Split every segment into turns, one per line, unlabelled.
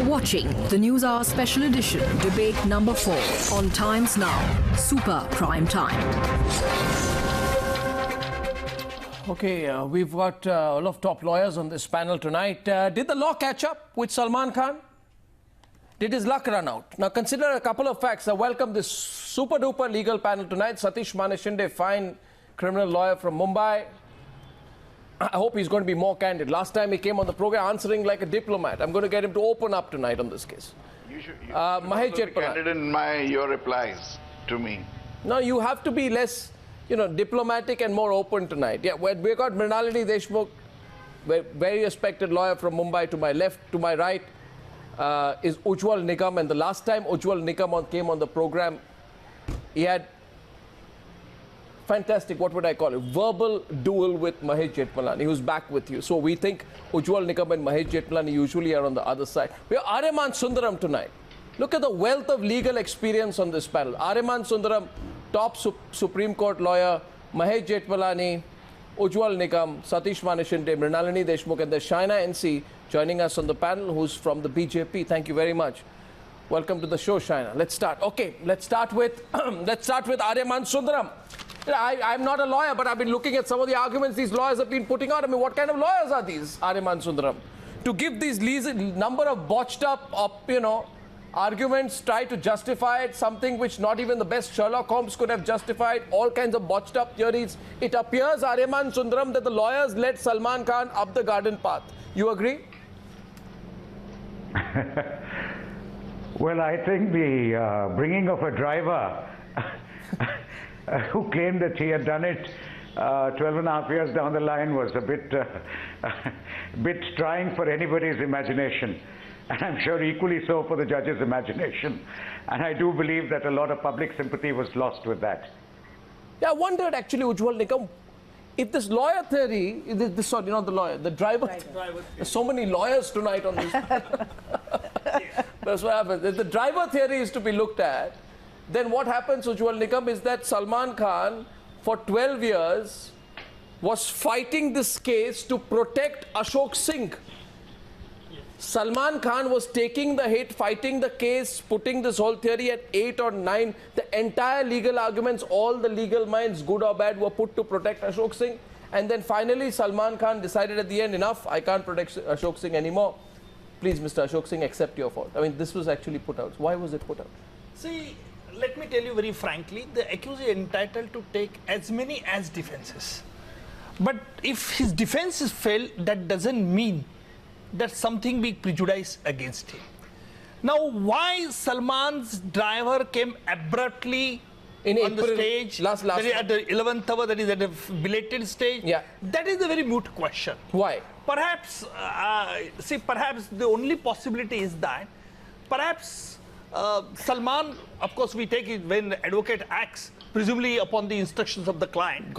You're watching the Newshour Special Edition, Debate Number 4 on Times Now, Super Prime Time.
Okay, we've got a lot of top lawyers on this panel tonight. Did the law catch up with Salman Khan? Did his luck run out? Now consider a couple of facts. I welcome this super duper legal panel tonight. Satish Maneshinde, fine criminal lawyer from Mumbai. I hope he's going to be more candid. Last time he came on the program answering like a diplomat. I'm going to get him to open up tonight on this case.
You should
Mahesh
be
Jethmalani.
candid in your replies to me.
No, you have to be less, diplomatic and more open tonight. Yeah, we got Mrinalini Deshmukh, very respected lawyer from Mumbai. To my left, to my right is Ujjwal Nigam. And the last time Ujjwal Nigam came on the program, he had fantastic, what would I call it, verbal duel with Mahesh Jethmalani, who's back with you. So we think Ujjwal Nigam and Mahesh Jethmalani usually are on the other side. We have Aryama Sundaram tonight. Look at the wealth of legal experience on this panel. Aryama Sundaram, top Supreme Court lawyer, Mahesh Jethmalani, Ujjwal Nigam, Satish Maneshinde, Mrinalini Deshmukh, and there's Shaina NC joining us on the panel, who's from the BJP. Thank you very much. Welcome to the show, Shaina. Let's start. Okay, let's start with Aryama Sundaram. I'm not a lawyer, but I've been looking at some of the arguments these lawyers have been putting out. I mean, what kind of lawyers are these, Aryama Sundaram? To give these number of botched up, arguments, try to justify it, something which not even the best Sherlock Holmes could have justified, all kinds of botched up theories. It appears, Aryama Sundaram, that the lawyers led Salman Khan up the garden path. You agree?
Well, I think the bringing of a driver who claimed that he had done it 12 and a half years down the line was a bit trying for anybody's imagination. And I'm sure equally so for the judge's imagination. And I do believe that a lot of public sympathy was lost with that.
Yeah, I wondered actually, Ujjwal Nigam, if this lawyer theory, sorry, not the lawyer, the driver. There's so many lawyers tonight on this. That's what happens. If the driver theory is to be looked at, then what happens, Ujjwal Nigam, is that Salman Khan, for 12 years, was fighting this case to protect Ashok Singh. Salman Khan was taking the hit, fighting the case, putting this whole theory at 8 or 9. The entire legal arguments, all the legal minds, good or bad, were put to protect Ashok Singh. And then finally, Salman Khan decided at the end, enough, I can't protect Ashok Singh anymore. Please, Mr. Ashok Singh, accept your fault. I mean, this was actually put out. Why was it put out?
See, let me tell you very frankly, the accused is entitled to take as many as defenses. But if his defenses fail, that doesn't mean that something be prejudiced against him. Now, why Salman's driver came abruptly on the stage,
last
that is at the 11th hour, that is at a belated stage, that is a very moot question.
Why?
Perhaps, perhaps the only possibility is that perhaps Salman, of course, we take it when the advocate acts, presumably upon the instructions of the client.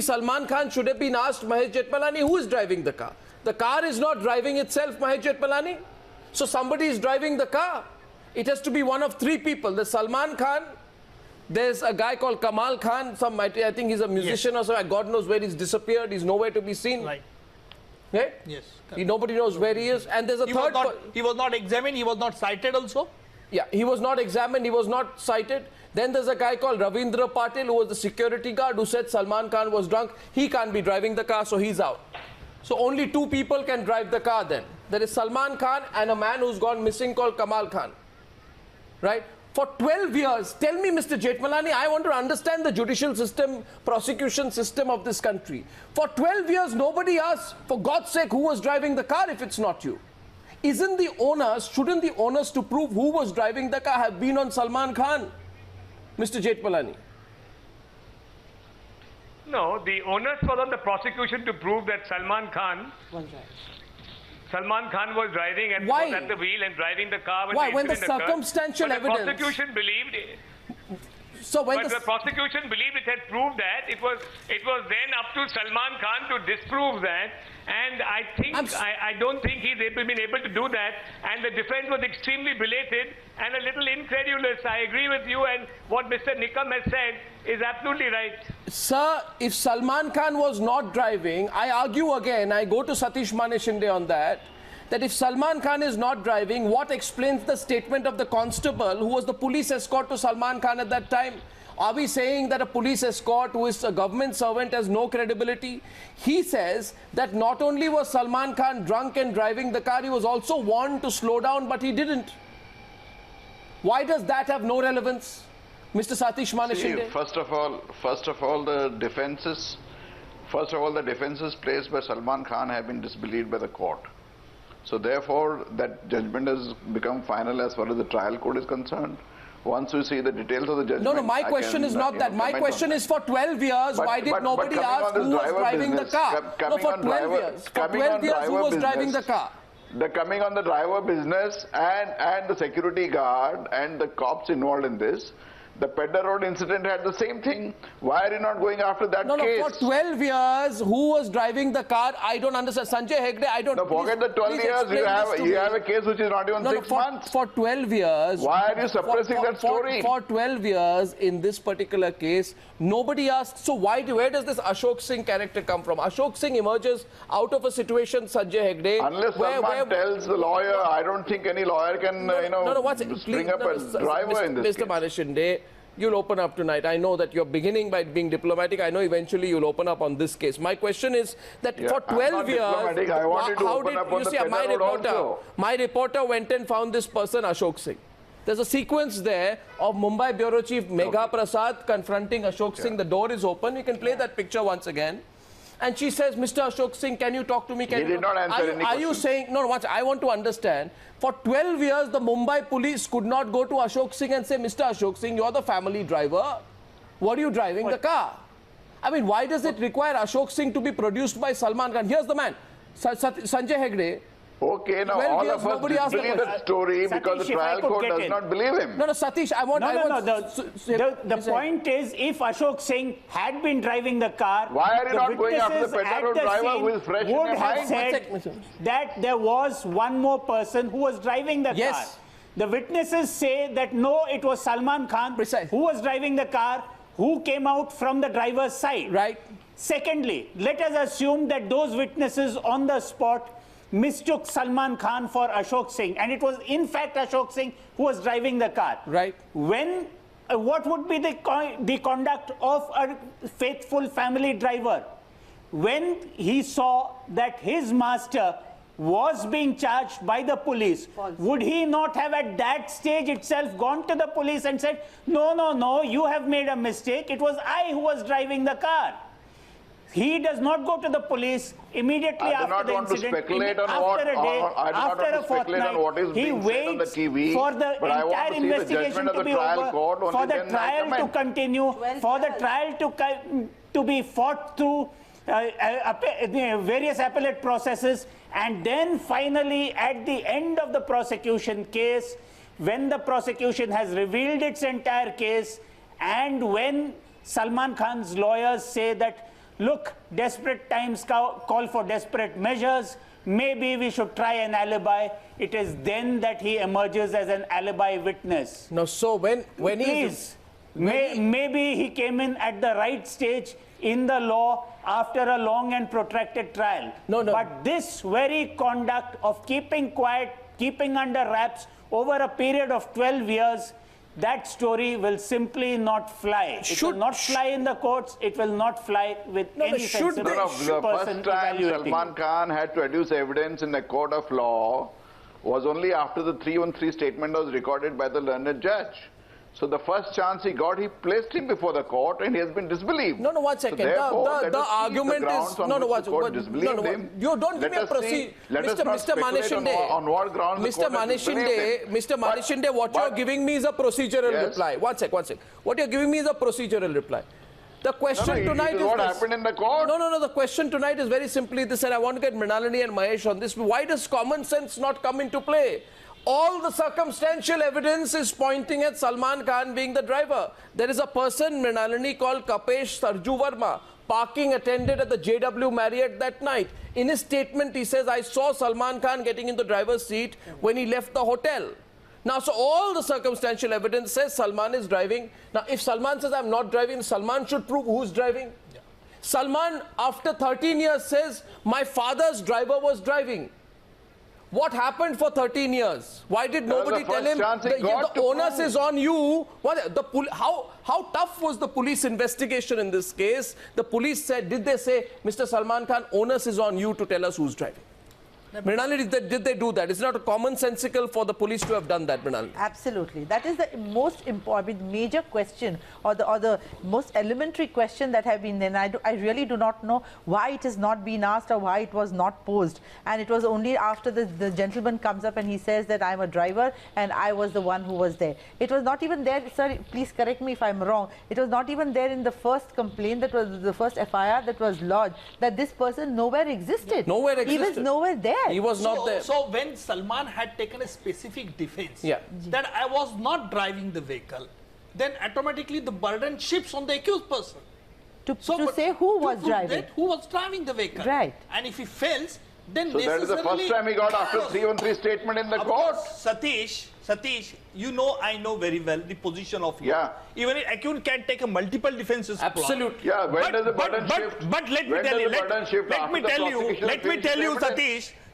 Salman Khan should have been asked, Mahesh Jethmalani, who is driving the car? The car is not driving itself, Mahesh Jethmalani. So somebody is driving the car. It has to be one of three people. There's Salman Khan, there's a guy called Kamal Khan, I think he's a musician or something. God knows where he's disappeared. He's nowhere to be seen.
Right.
Right?
Yes.
Nobody knows where he is. And there's a third.
He was not examined. He was not cited also.
Yeah, he was not examined, he was not cited. Then there's a guy called Ravindra Patil, who was the security guard, who said Salman Khan was drunk. He can't be driving the car, so he's out. So only two people can drive the car then. There is Salman Khan and a man who's gone missing called Kamal Khan. Right? For 12 years, tell me, Mr. Jethmalani, I want to understand the judicial system, prosecution system of this country. For 12 years, nobody asked, for God's sake, who was driving the car if it's not you? Shouldn't the onus to prove who was driving the car have been on Salman Khan, Mr. Jethmalani?
No, the onus was on the prosecution to prove that Salman Khan was driving and
Why?
was at the wheel and driving the car when
Why?
the
When the
incident occurred.
circumstantial
But
evidence...
the prosecution believed...
So when
But the prosecution believed it had proved that. It was then up to Salman Khan to disprove that. And I don't think he's been able to do that. And the defense was extremely belated and a little incredulous. I agree with you, and what Mr. Nikam has said is absolutely right.
Sir, if Salman Khan was not driving, I argue again, I go to Satish Maneshinde on that if Salman Khan is not driving, what explains the statement of the constable who was the police escort to Salman Khan at that time? Are we saying that a police escort who is a government servant has no credibility? He says that not only was Salman Khan drunk and driving the car, he was also warned to slow down, but he didn't. Why does that have no relevance, Mr. Satish Maneshinde?
First of all, the defenses placed by Salman Khan have been disbelieved by the court. So therefore, that judgment has become final as far as the trial court is concerned. Once we see the details of the judgment...
No, my question is not that. My question is for 12 years, why did nobody ask who was driving the car? No, for 12 years. For 12 years, who was driving the car?
The coming on the driver business and the security guard and the cops involved in this. The Pedder Road incident had the same thing. Why are you not going after that case?
No, for 12 years, who was driving the car? I don't understand. Sanjay Hegde, I don't...
No, forget the 12 years. You have a case which is not even 6 months.
For 12 years...
Why are you suppressing that story?
For 12 years, in this particular case, nobody asked... So where does this Ashok Singh character come from? Ashok Singh emerges out of a situation, Sanjay Hegde...
Unless Salman tells the lawyer, I don't think any lawyer can, bring up a driver in this
Mr. Maneshinde, you'll open up tonight. I know that you're beginning by being diplomatic. I know eventually you'll open up on this case. My question is that for 12 years...
I wanted to open up on the Pedder Road also.
My reporter went and found this person, Ashok Singh. There's a sequence there of Mumbai Bureau Chief Megha Prasad confronting Ashok Singh. The door is open. You can play that picture once again. And she says, Mr. Ashok Singh, can you talk to me?
He did not answer any question.
Are you saying... No, watch, I want to understand. For 12 years, the Mumbai police could not go to Ashok Singh and say, Mr. Ashok Singh, you're the family driver. Were you driving the car? I mean, why does it require Ashok Singh to be produced by Salman Khan? Here's the man, Sanjay Hegde.
Okay, now all of us disbelieve that story because the trial court does not believe him.
No, Satish,
The point is, if Ashok Singh had been driving the car,
why are you not going after the Pedder Road driver who is fresh in your mind?
Would have said that there was one more person who was driving the car. The witnesses say that no, it was Salman Khan who was driving the car, who came out from the driver's side.
Right.
Secondly, let us assume that those witnesses on the spot mistook Salman Khan for Ashok Singh, and it was in fact Ashok Singh who was driving the car.
Right.
When what would be the conduct of a faithful family driver when he saw that his master was being charged by the police? Would he not have at that stage itself gone to the police and said, no, you have made a mistake, it was I who was driving the car? He does not go to the police immediately after the incident. After a fortnight, he waits for the entire investigation to be over, for the trial to continue, for the trial to be fought through various appellate processes, and then finally at the end of the prosecution case, when the prosecution has revealed its entire case, and when Salman Khan's lawyers say that, look, desperate times call for desperate measures, maybe we should try an alibi, it is then that he emerges as an alibi witness.
No, so
maybe he came in at the right stage in the law after a long and protracted trial. But this very conduct of keeping quiet, keeping under wraps over a period of 12 years, that story will simply not fly. It will not fly in the courts. It will not fly with any sensible
The
person
first time
evaluating.
Salman Khan had to adduce evidence in a court of law was only after the 313 statement was recorded by the learned judge. So the first chance he got, he placed him before the court, and he has been disbelieved.
No, 1 second.
So
the argument is you don't give me a procedure. Mr. Maneshinde,
on what grounds
Mr. Maneshinde, what you're giving me is a procedural reply. One sec. What you're giving me is a procedural reply. The question tonight is
what
this.
happened in the court.
No. The question tonight is very simply this, and I want to get Mrinalini and Mahesh on this. Why does common sense not come into play? All the circumstantial evidence is pointing at Salman Khan being the driver. There is a person, Mrinalini, called Kapesh Sarju Verma, parking attendant at the JW Marriott that night. In his statement, he says, I saw Salman Khan getting in the driver's seat when he left the hotel. Now, so all the circumstantial evidence says Salman is driving. Now, if Salman says, I'm not driving, Salman should prove who's driving. Yeah. Salman, after 13 years, says, my father's driver was driving. What happened for 13 years? Why did nobody tell him the onus is on you? How tough was the police investigation in this case? The police said, did they say, Mr. Salman Khan, onus is on you to tell us who's driving? Mrinalini, did they do that? It's not commonsensical for the police to have done that, Mrinalini.
Absolutely. That is the most important, major question, or the most elementary question that have been there. And I really do not know why it has not been asked or why it was not posed. And it was only after the gentleman comes up and he says that I'm a driver and I was the one who was there. It was not even there, sir, please correct me if I'm wrong. It was not even there in the first complaint, that was the first FIR that was lodged, that this person nowhere existed.
Nowhere existed.
He was nowhere there.
He was not there.
So when Salman had taken a specific defense that I was not driving the vehicle, then automatically the burden shifts on the accused person.
To say who was driving.
Who was driving the vehicle.
Right.
And if he fails, then
so that is the first time he got after 313 statement in the court.
Satish, you know, I know very well the position of you.
Yeah.
Even an accused can take a multiple defenses.
Absolutely.
Yeah. When does the burden shift?
But let me tell you,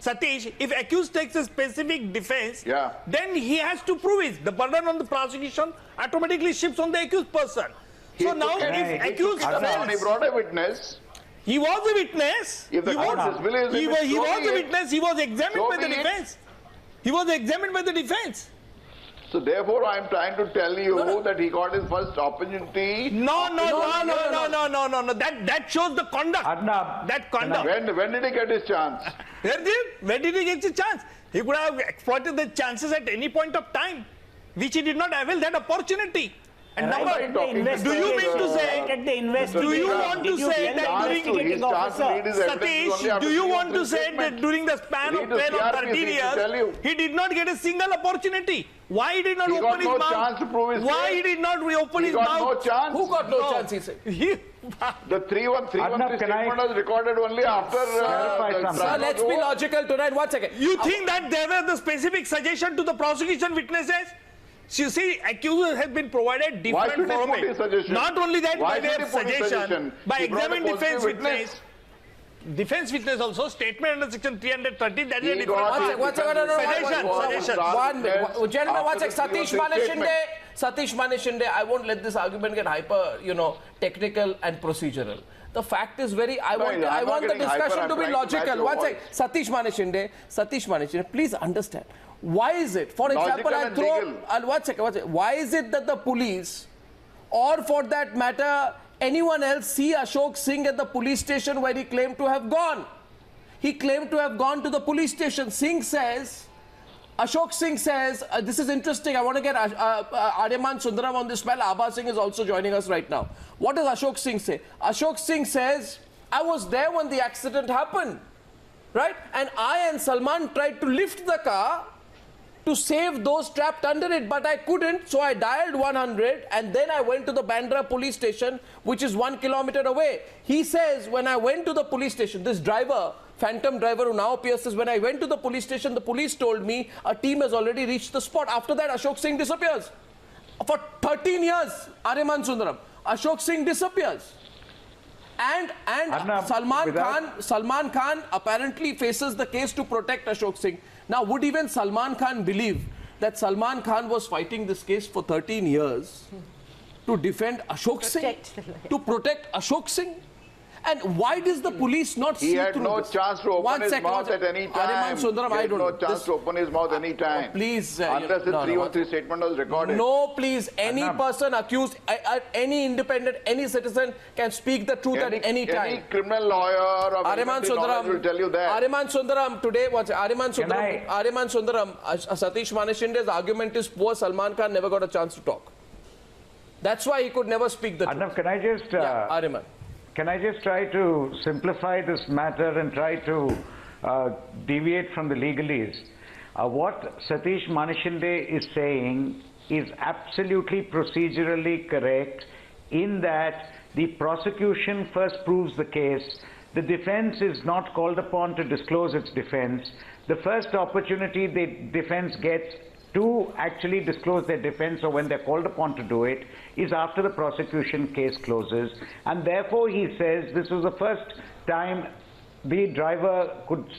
Satish, if accused takes a specific defense, then he has to prove it. The burden on the prosecution automatically shifts on the accused person. So now, if accused fails,
he brought a witness.
He was a witness.
If the court disbelieves him,
he was a witness. He was examined by the defense. He was examined by the defense.
So therefore, I am trying to tell you that he got his first opportunity.
No. That shows the conduct.
Arnab,
that conduct.
When did he get his chance?
When did he get his chance? He could have exploited the chances at any point of time, which he did not avail that opportunity. And number, do you mean to say? Do you want to say that during Satish? Do you want to say that during the span of 12 or 13 years, he did not get a single opportunity? Why he did not open his mouth? Why he did not reopen his mouth?
No chance.
Who got no chance? He said.
The 313 statement was recorded only after.
Sir, let's be logical tonight. 1 second.
You think that there were the specific suggestion to the prosecution witnesses? You see, accusers have been provided different formats. Not only that, by way of suggestion, by examining defense witness. Defense witness also, statement under section 330, that is a different
suggestion. Gentlemen, 1 second. Satish Maneshinde, I won't let this argument get hyper, technical and procedural. The fact is I want the discussion to be logical. 1 second. Satish Maneshinde, please understand. Why is it, for example, why is it that the police, or for that matter, anyone else, see Ashok Singh at the police station where he claimed to have gone? He claimed to have gone to the police station. Ashok Singh says, this is interesting, I want to get Aryama Sundaram on this panel. Abha Singh is also joining us right now. What does Ashok Singh say? Ashok Singh says, I was there when the accident happened, right? And I and Salman tried to lift the car to save those trapped under it, but I couldn't, so I dialed 100 and then I went to the Bandra police station, which is 1 kilometer away. He says, when I went to the police station, this driver, phantom driver who now appears, says, when I went to the police station, the police told me a team has already reached the spot. After that, Ashok Singh disappears. For 13 years, Aryama Sundaram, Ashok Singh disappears. And Arnab, Salman Khan apparently faces the case to protect Ashok Singh. Now, would even Salman Khan believe that Salman Khan was fighting this case for 13 years to defend Ashok Singh, to protect Ashok Singh? And why does the police not see through this?
He had no chance to open his mouth at any time.
Aryama Sundaram, I don't know.
He had no chance to open his mouth any time.
Please.
Unless the 313 statement was recorded.
No, please. Any person accused, any independent, any citizen can speak the truth at any time.
Any criminal lawyer or
Aryama Sundaram
will tell you that.
Aryama Sundaram today, Aryama Sundaram, Satish Maneshinde's argument is poor Salman Khan never got a chance to talk. That's why he could never speak the truth.
Arnab, can I just...
Aryman.
Can I just try to simplify this matter and try to deviate from the legalese? What Satish Maneshinde is saying is absolutely procedurally correct in that the prosecution first proves the case. The defense is not called upon to disclose its defense. The first opportunity the defense gets to actually disclose their defense, or when they're called upon to do it, is after the prosecution case closes. And therefore, he says this was the first time the driver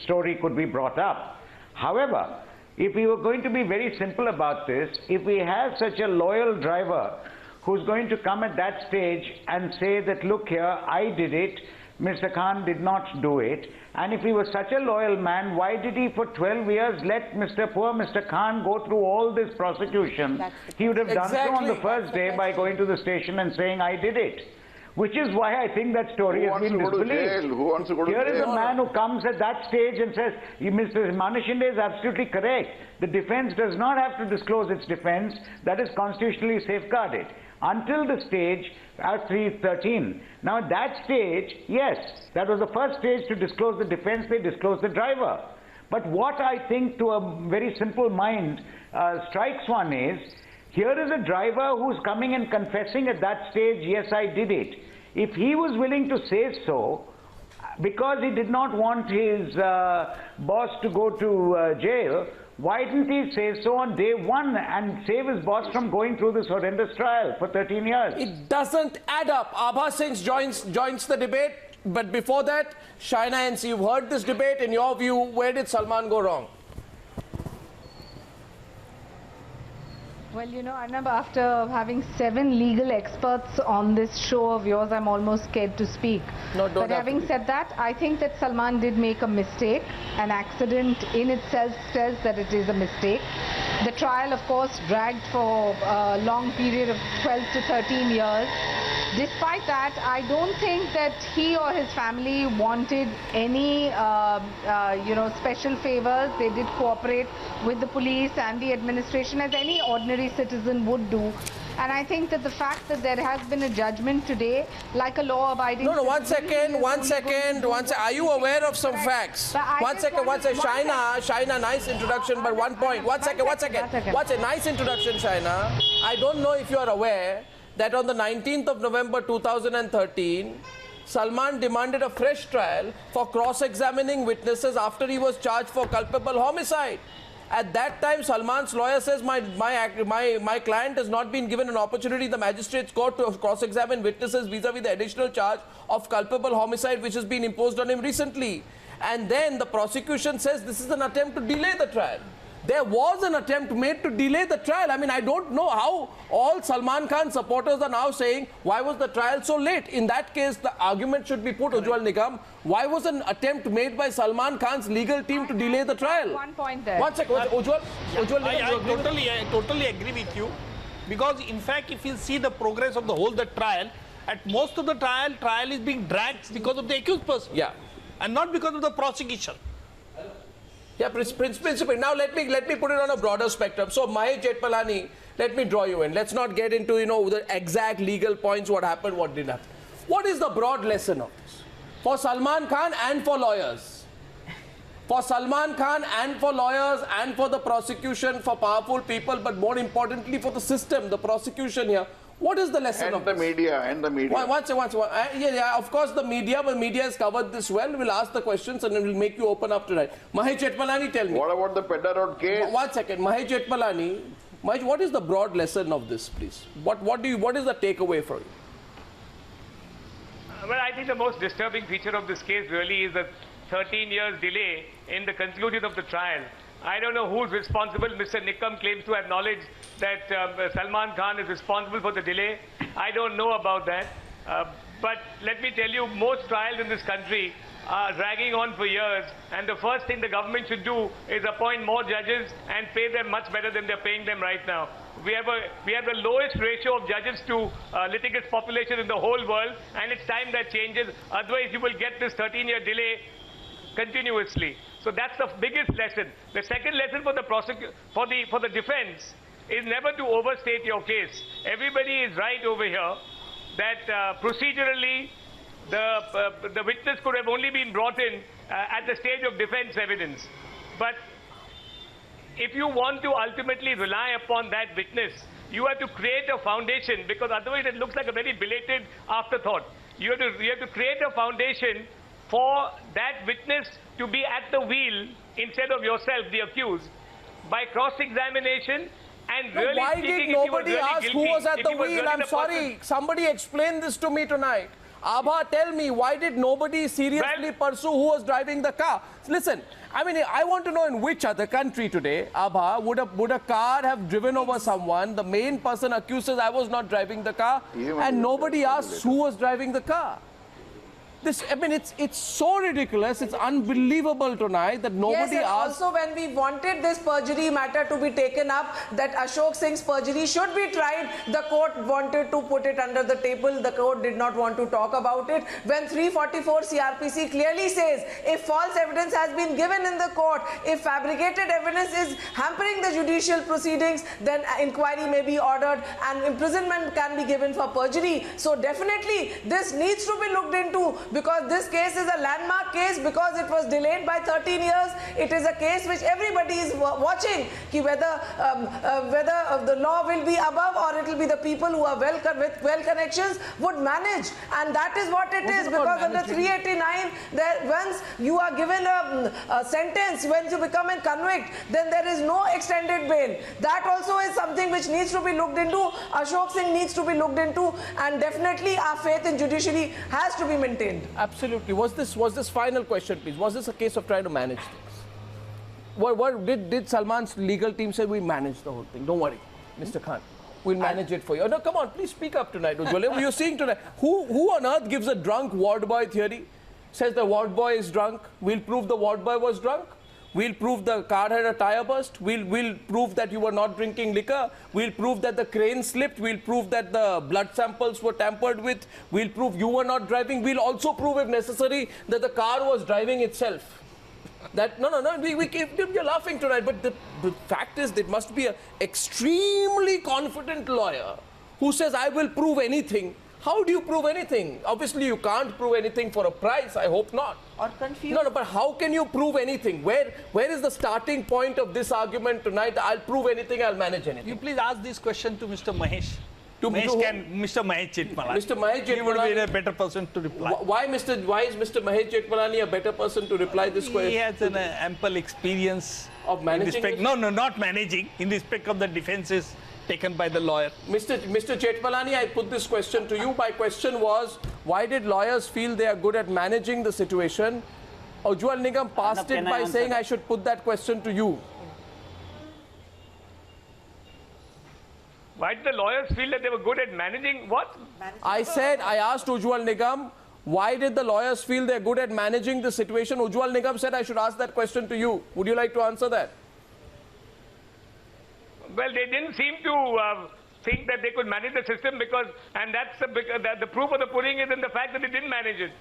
story could be brought up. However, if we were going to be very simple about this, if we have such a loyal driver who's going to come at that stage and say that, look here, I did it, Mr. Khan did not do it, and if he was such a loyal man, why did he for 12 years let poor Mr. Khan go through all this prosecution? He would have done so on the first day by going to the station and saying, I did it. Which is why I think that story has been disbelieved.
Who wants to go to jail?
Here is a man who comes at that stage and says, Mr. Maneshinde is absolutely correct. The defense does not have to disclose its defense. That is constitutionally safeguarded. Until the stage at 313. Now at that stage, yes, that was the first stage to disclose the defense, they disclosed the driver. But what I think to a very simple mind strikes one is, here is a driver who's coming and confessing at that stage, yes, I did it. If he was willing to say so, because he did not want his boss to go to jail, why didn't he say so on day one and save his boss from going through this horrendous trial for 13 years?
It doesn't add up. Abha Singh joins the debate, but before that, Shaina NC, you've heard this debate. In your view, where did Salman go wrong?
Well, you know, Arnab, after having 7 legal experts on this show of yours, I'm almost scared to speak.
No,
but having said that, I think that Salman did make a mistake. An accident in itself says that it is a mistake. The trial, of course, dragged for a long period of 12 to 13 years. Despite that, I don't think that he or his family wanted any, special favors. They did cooperate with the police and the administration as any ordinary citizen would do. And I think that the fact that there has been a judgment today, like a law-abiding...
No, one second. Are you aware of some facts? One second. Shaina, nice introduction, but one point. One second. What's a nice introduction, Shaina? I don't know if you are aware that on the 19th of November 2013, Salman demanded a fresh trial for cross-examining witnesses after he was charged for culpable homicide. At that time, Salman's lawyer says, my client has not been given an opportunity in the magistrate's court to cross-examine witnesses vis-a-vis the additional charge of culpable homicide which has been imposed on him recently. And then the prosecution says this is an attempt to delay the trial. There was an attempt made to delay the trial. I mean, I don't know how all Salman Khan supporters are now saying, why was the trial so late? In that case, the argument should be put, Ujjwal Nigam, why was an attempt made by Salman Khan's legal team to delay the trial?
One point there.
One second, Ujjwal Nigam,
I totally agree with you. Because, in fact, if you see the progress of the trial, at most of the trial is being dragged because of the accused person.
Yeah.
And not because of the prosecution.
Yeah, principally. Now let me put it on a broader spectrum. So Mahesh Jethmalani, let me draw you in. Let's not get into the exact legal points, what happened, what didn't happen. What is the broad lesson of this for Salman Khan and for lawyers? For Salman Khan and for lawyers and for the prosecution, for powerful people, but more importantly for the system, the prosecution here. What is the lesson of
the media? And the media.
Yeah, of course the media has covered this well. We'll ask the questions and we'll make you open up tonight. Mahesh Jethmalani, tell me.
What about the Pedder Road case?
One second. Mahesh Jethmalani, what is the broad lesson of this, please? What is the takeaway for you?
Well, I think the most disturbing feature of this case really is the 13 years delay in the conclusion of the trial. I don't know who's responsible. Mr. Nikam claims to have knowledge that Salman Khan is responsible for the delay. I don't know about that. But let me tell you, most trials in this country are dragging on for years, and the first thing the government should do is appoint more judges and pay them much better than they're paying them right now. We have the lowest ratio of judges to litigants population in the whole world, and it's time that changes. Otherwise, you will get this 13-year delay continuously. So that's the biggest lesson. The second lesson for the for the defense is never to overstate your case. Everybody is right over here that procedurally the witness could have only been brought in at the stage of defense evidence. But if you want to ultimately rely upon that witness, you have to create a foundation, because otherwise it looks like a very belated afterthought. You have to create a foundation for that witness to be at the wheel instead of yourself, the accused, by cross-examination. And really
why did nobody ask who was at the wheel? I'm sorry. Somebody explain this to me tonight. Abha, tell me, why did nobody seriously pursue who was driving the car? Listen, I mean, I want to know in which other country today, Abha, would a car have driven over someone? The main person accused says, I was not driving the car, and nobody asks who was driving the car. This, I mean, it's so ridiculous. It's unbelievable tonight that nobody asked.
Also, when we wanted this perjury matter to be taken up, that Ashok Singh's perjury should be tried, the court wanted to put it under the table. The court did not want to talk about it. When 344 CRPC clearly says, if false evidence has been given in the court, if fabricated evidence is hampering the judicial proceedings, then inquiry may be ordered and imprisonment can be given for perjury. So definitely this needs to be looked into, because this case is a landmark case, because it was delayed by 13 years. It is a case which everybody is watching, whether the law will be above or it will be the people who are with well connections would manage. And that is what it is, because under 389, once you are given a sentence, when you become a convict, then there is no extended bail. That also is something which needs to be looked into. Ashok Singh needs to be looked into, and definitely our faith in judiciary has to be maintained.
Absolutely. Was this final question, please? Was this a case of trying to manage things? What did Salman's legal team say? We manage the whole thing. Don't worry, Mr. Khan. We'll manage it for you. Oh, no, come on, please speak up tonight, Ujjwal. You're seeing tonight. Who on earth gives a drunk ward boy theory? Says the ward boy is drunk. We'll prove the ward boy was drunk. We'll prove the car had a tire burst. We'll prove that you were not drinking liquor. We'll prove that the crane slipped. We'll prove that the blood samples were tampered with. We'll prove you were not driving. We'll also prove, if necessary, that the car was driving itself. That no, you're laughing tonight, but the fact is, there must be an extremely confident lawyer who says, I will prove anything. How do you prove anything? Obviously, you can't prove anything for a price. I hope not.
Or confused.
No, but how can you prove anything? Where is the starting point of this argument tonight? I'll prove anything, I'll manage anything.
You please ask this question to Mr. Mahesh. Mr. Mahesh Jethmalani.
Mr. Mahesh Jethmalani.
He would be a better person to reply.
Why is Mr. Mahesh Jethmalani a better person to reply this question?
He has an ample experience
of managing.
No, not managing. In respect of the defenses taken by the lawyer.
Mr. Jethmalani, I put this question to you. My question was, why did lawyers feel they are good at managing the situation? Ujjwal Nigam passed it by saying I should put that question to you.
Why did the lawyers feel that they were good at managing what?
I asked Ujjwal Nigam, why did the lawyers feel they're good at managing the situation? Ujjwal Nigam said I should ask that question to you. Would you like to answer that?
Well, they didn't seem to think that they could manage the system, because, and that's the proof of the pudding is in the fact that they didn't manage it.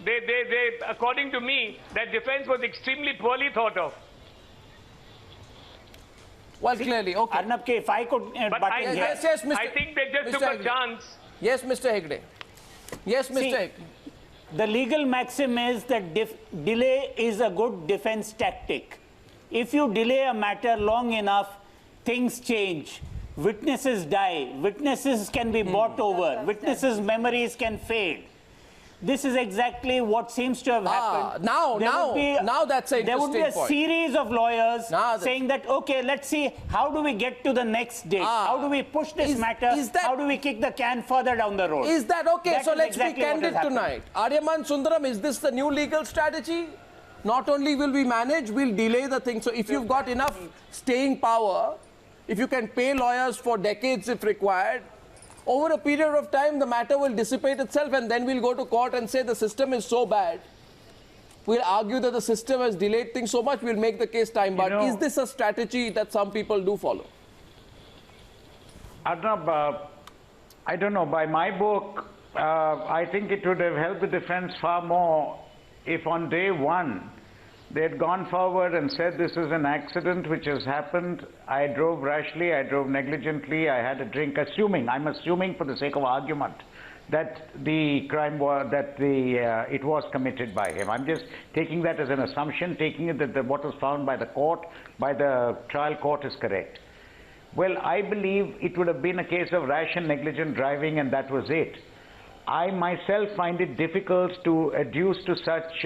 They, according to me, that defense was extremely poorly thought of.
Well, clearly, okay.
Arnab, if I could...
yes, Mr.
I think they just took a chance.
Yes, Mr. Hegde. Yes, Mr. Hegde.
The legal maxim is that delay is a good defense tactic. If you delay a matter long enough, things change. Witnesses die. Witnesses can be bought over. Witnesses' memories can fade. This is exactly what seems to have happened.
Now that's an interesting point.
There would be a series of lawyers saying that, okay, let's see, how do we get to the next date? How do we push this matter? How do we kick the can further down the road?
Is that okay? So let's be candid tonight. Aryama Sundaram, is this the new legal strategy? not only will we manage, we'll delay the thing. So if you've got enough staying power, if you can pay lawyers for decades if required, over a period of time, the matter will dissipate itself, and then we'll go to court and say the system is so bad. We'll argue that the system has delayed things so much, we'll make the case time-barred. Is this a strategy that some people do follow?
Arnab, I don't know. By my book, I think it would have helped the defense far more if on day one they had gone forward and said this is an accident which has happened. I drove rashly, I drove negligently, I had a drink, I'm assuming for the sake of argument that the crime was, it was committed by him. I'm just taking that as an assumption, taking it that what was found by the court, by the trial court is correct. Well, I believe it would have been a case of rash and negligent driving, and that was it. I myself find it difficult to adduce to such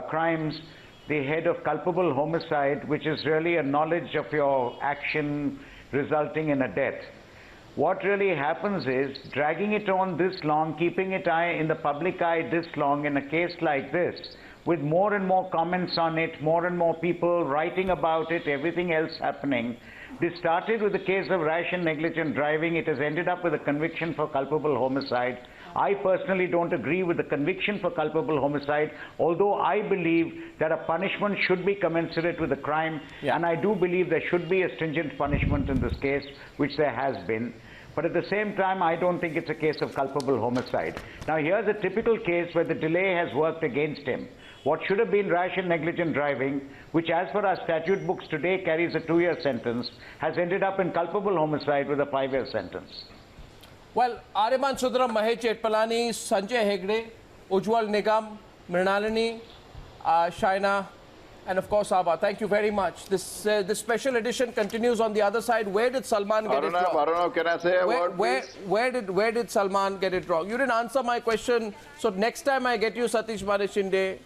crimes the head of culpable homicide, which is really a knowledge of your action resulting in a death. What really happens is, dragging it on this long, keeping it in the public eye this long in a case like this, with more and more comments on it, more and more people writing about it, everything else happening. This started with a case of rash and negligent driving. It has ended up with a conviction for culpable homicide. I personally don't agree with the conviction for culpable homicide, although I believe that a punishment should be commensurate with the crime, and I do believe there should be a stringent punishment in this case, which there has been. But at the same time, I don't think it's a case of culpable homicide. Now, here's a typical case where the delay has worked against him. What should have been rash and negligent driving, which as per our statute books today carries a 2-year sentence, has ended up in culpable homicide with a 5-year sentence.
Well, Aryama Sundaram, Mahesh Jethmalani, Sanjay Hegde, Ujjwal Nigam, Mrinalini, Shaina, and of course Abha. Thank you very much. This special edition continues on the other side. Where did Salman get it wrong?
Arnab, can I say a word,
where did Salman get it wrong? You didn't answer my question. So next time I get you, Satish Maneshinde,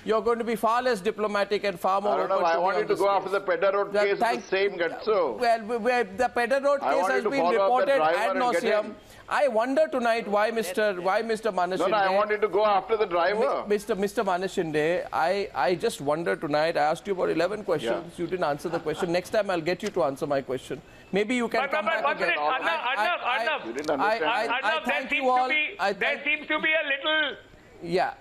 you're going to be far less diplomatic and far more open.
I wanted to go after the Pedder Road case, the same Gatso.
Well, the Pedder Road case has been reported ad nauseum. I wonder tonight why Mr. Maneshinde.
No, I wanted to go after the driver.
Mr. Maneshinde, I just wonder tonight. I asked you about 11 questions. You didn't answer the question. Next time I'll get you to answer my question. Maybe you can come back again.
Arnab, there seems to be a little...
Yeah.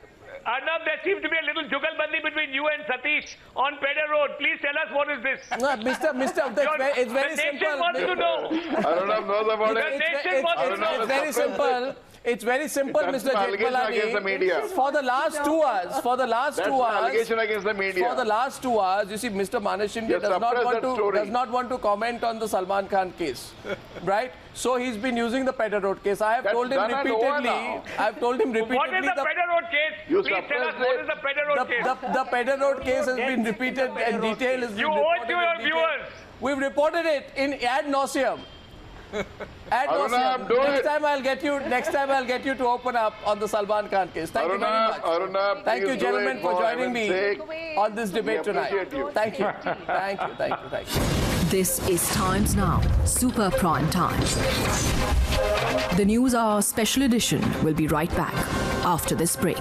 Arnab, there seems to be a little jugalbandi between you and Satish on Pedder Road. Please tell us what is this.
No, it's very simple.
The nation wants to know.
Arnab knows about it.
The nation wants to know.
It's very simple. It's very simple, Mr. Jethmalani. For the last 2 hours,
allegation against the media.
For the last 2 hours, you see, Mr. Maneshinde does not want to comment on the Salman Khan case, right? So he's been using the Pedder Road case. I have told him repeatedly.
What is the Pedder Road case? Please tell us what is the Pedder Road case.
The Pedder Road case has been repeated in detail.
You owe it to your viewers.
We've reported it in ad nauseum. Next time I'll get you to open up on the Salman Khan case. Thank you very much. Thank you, gentlemen, for joining me on this debate tonight. Thank you. Thank you.
This is Times Now, Super Prime Time. The News Hour Special Edition will be right back after this break.